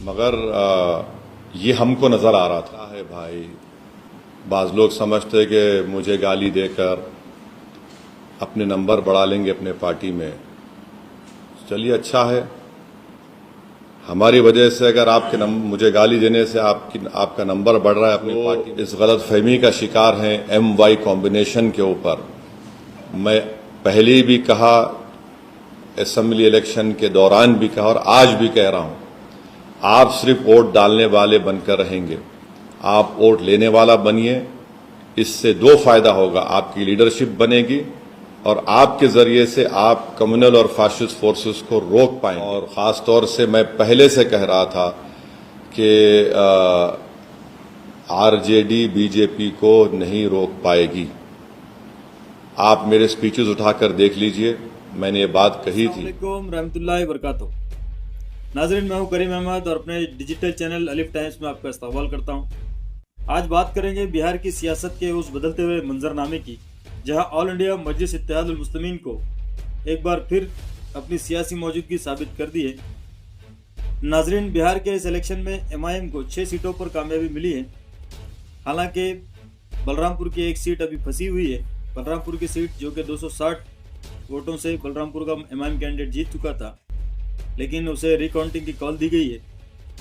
मगर ये हमको नज़र आ रहा था है भाई, बाज़ लोग समझते कि मुझे गाली देकर अपने नंबर बढ़ा लेंगे अपने पार्टी में। चलिए अच्छा है, हमारी वजह से अगर आपके मुझे गाली देने से आपका नंबर बढ़ रहा है अपनी पार्टी, इस गलत फहमी का शिकार हैं MY कॉम्बिनेशन के ऊपर। मैं पहले भी कहा, असेंबली इलेक्शन के दौरान भी कहा और आज भी कह रहा हूं, आप सिर्फ वोट डालने वाले बनकर रहेंगे, आप वोट लेने वाला बनिए। इससे दो फायदा होगा, आपकी लीडरशिप बनेगी और आपके जरिए से आप कम्युनल और फाशिस्ट फोर्सेस को रोक पाएंगे। और ख़ास तौर से मैं पहले से कह रहा था कि RJD BJP को नहीं रोक पाएगी। आप मेरे स्पीचेस उठाकर देख लीजिए, मैंने ये बात कही थी। अस्सलामुअलैकुम रहमतुल्लाहि वबरकातुहू। नाज़रीन, मैं हूं करीम अहमद और अपने डिजिटल चैनल अलिफ टाइम्स में आपका इस्तकबाल करता हूं। आज बात करेंगे बिहार की सियासत के उस बदलते हुए मंजरनामे की, जहां ऑल इंडिया मजलिस इत्तेहादुल मुस्लिमीन को एक बार फिर अपनी सियासी मौजूदगी साबित कर दी है। नाज़रीन, बिहार के इस इलेक्शन में MIM को 6 सीटों पर कामयाबी मिली है। हालांकि बलरामपुर की एक सीट अभी फंसी हुई है। बलरामपुर की सीट जो कि 260 वोटों से बलरामपुर का MIM कैंडिडेट जीत चुका था, लेकिन उसे रिकाउंटिंग की कॉल दी गई है।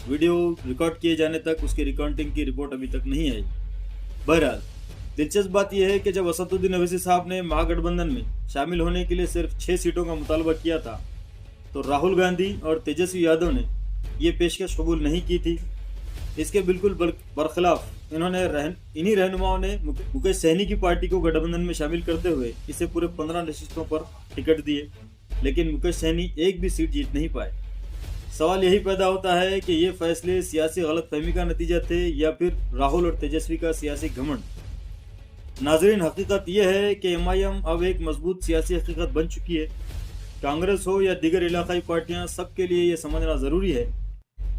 वीडियो रिकॉर्ड किए जाने तक उसकी रिकाउंटिंग की रिपोर्ट अभी तक नहीं आई। बहरहाल, दिलचस्प बात यह है कि जब असदुद्दीन अवैसी साहब ने महागठबंधन में शामिल होने के लिए सिर्फ 6 सीटों का मुतालबा किया था, तो राहुल गांधी और तेजस्वी यादव ने ये पेशकश कबूल नहीं की थी। इसके बिल्कुल बरखिलाफ इन्हीं रहनुमाओं ने मुकेश सहनी की पार्टी को गठबंधन में शामिल करते हुए इसे पूरे 15 नशिस्तों पर टिकट दिए, लेकिन मुकेश सहनी एक भी सीट जीत नहीं पाए। सवाल यही पैदा होता है कि ये फैसले सियासी गलतफहमी का नतीजा थे या फिर राहुल और तेजस्वी का सियासी घमंड। नाज़रीन, हकीकत यह है कि MIM अब एक मजबूत सियासी हकीकत बन चुकी है। कांग्रेस हो या दीगर इलाकाई पार्टियां, सबके लिए ये समझना ज़रूरी है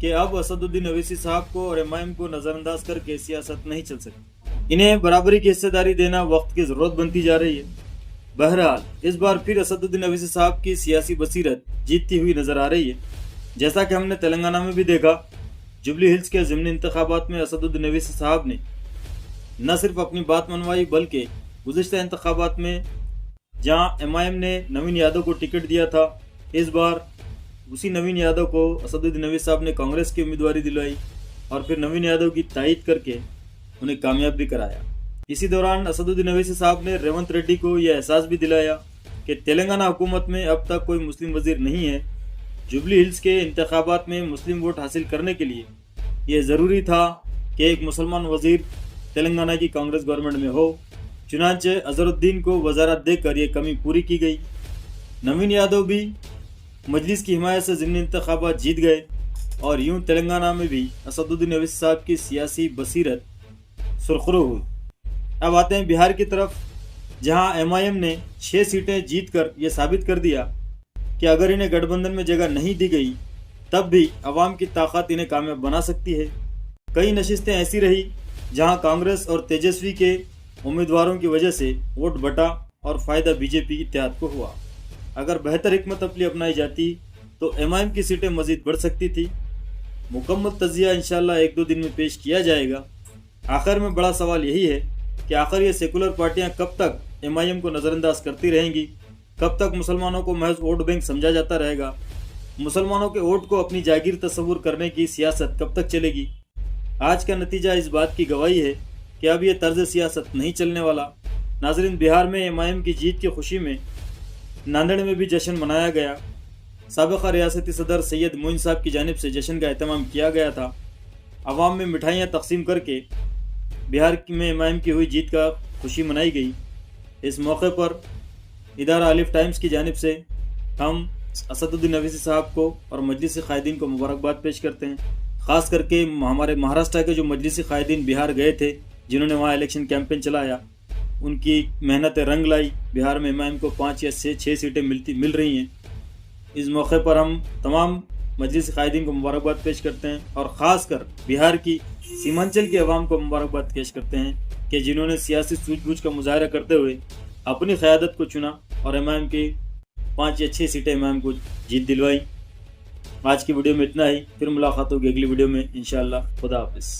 कि अब असदुद्दीन अवैसी साहब को और MIM को नज़रअंदाज करके सियासत नहीं चल सकती। इन्हें बराबरी की हिस्सेदारी देना वक्त की ज़रूरत बनती जा रही है। बहरहाल, इस बार फिर असदुद्दीन अवैसी साहब की सियासी बसीरत जीतती हुई नज़र आ रही है। जैसा कि हमने तेलंगाना में भी देखा, जुबली हिल्स के ज़िमनी इंतखाबात में असदुद्दीन अवैसी साहब ने न सिर्फ अपनी बात मनवाई, बल्कि गुज़िश्ता इंतखाबात में जहां MIM ने नवीन यादव को टिकट दिया था, इस बार उसी नवीन यादव को असदुद्दीन अवैसी साहब ने कांग्रेस की उम्मीदवारी दिलवाई और फिर नवीन यादव की तायीद करके उन्हें कामयाब भी कराया। इसी दौरान असदुद्दीन अवैसी साहब ने रेवंत रेड्डी को यह एहसास भी दिलाया कि तेलंगाना हुकूमत में अब तक कोई मुस्लिम वजीर नहीं है। जुबली हिल्स के इंतखाबात में मुस्लिम वोट हासिल करने के लिए यह ज़रूरी था कि एक मुसलमान वजीर तेलंगाना की कांग्रेस गवर्नमेंट में हो। चुनांचे अजहरुद्दीन को वजारत देकर यह कमी पूरी की गई। नवीन यादव भी मजलिस की हिमायत से ज़िमनी इंतखाबात जीत गए और यूं तेलंगाना में भी असदुद्दीन अवैसी साहब की सियासी बसीरत सुरखरू हुई। अब आते हैं बिहार की तरफ, जहां MIM ने 6 सीटें जीतकर यह साबित कर दिया कि अगर इन्हें गठबंधन में जगह नहीं दी गई तब भी अवाम की ताकत इन्हें कामयाब बना सकती है। कई नशिस्तें ऐसी रही जहां कांग्रेस और तेजस्वी के उम्मीदवारों की वजह से वोट बटा और फ़ायदा BJP इत्तेहाद को हुआ। अगर बेहतर हिकमत अमली अपनाई जाती तो MIM की सीटें मज़ीद बढ़ सकती थी। मुकम्मल तजिया इंशाअल्लाह 1-2 दिन में पेश किया जाएगा। आखिर में बड़ा सवाल यही है कि आखिर ये सेकुलर पार्टियां कब तक MIM को नज़रअंदाज करती रहेंगी? कब तक मुसलमानों को महज वोट बैंक समझा जाता रहेगा? मुसलमानों के वोट को अपनी जागीर तस्वुर करने की सियासत कब तक चलेगी? आज का नतीजा इस बात की गवाही है कि अब ये तर्ज सियासत नहीं चलने वाला। नाज़रीन, बिहार में MIM की जीत की खुशी में नांदेड़ में भी जश्न मनाया गया। साबिक़ा रियासती सदर सैयद मोइन साहब की जानिब से जश्न का एहतमाम किया गया था। अवाम में मिठाइयाँ तकसीम करके बिहार में MIM की हुई जीत का खुशी मनाई गई। इस मौके पर इदारा अलिफ टाइम्स की जानिब से हम असदुद्दीन अवैसी साहब को और मजलिस क़ायदीन को मुबारकबाद पेश करते हैं। ख़ास करके हमारे महाराष्ट्र के जो मजलिस क़ायदीन बिहार गए थे, जिन्होंने वहाँ इलेक्शन कैंपेन चलाया, उनकी मेहनत रंग लाई। बिहार में MIM को 5 या 6 सीटें मिल रही हैं। इस मौके पर हम तमाम मजलिस क़ायदीन को मुबारकबाद पेश करते हैं और ख़ास कर बिहार की सीमांचल के अवाम को मुबारकबाद पेश करते हैं कि जिन्होंने सियासी सूझबूझ का मुजाहरा करते हुए अपनी क़यादत को चुना और MIM की 5 या 6 सीटें MIM को जीत दिलवाई। आज की वीडियो में इतना ही, फिर मुलाकात होगी अगली वीडियो में इंशाअल्लाह। खुदा हाफिज़।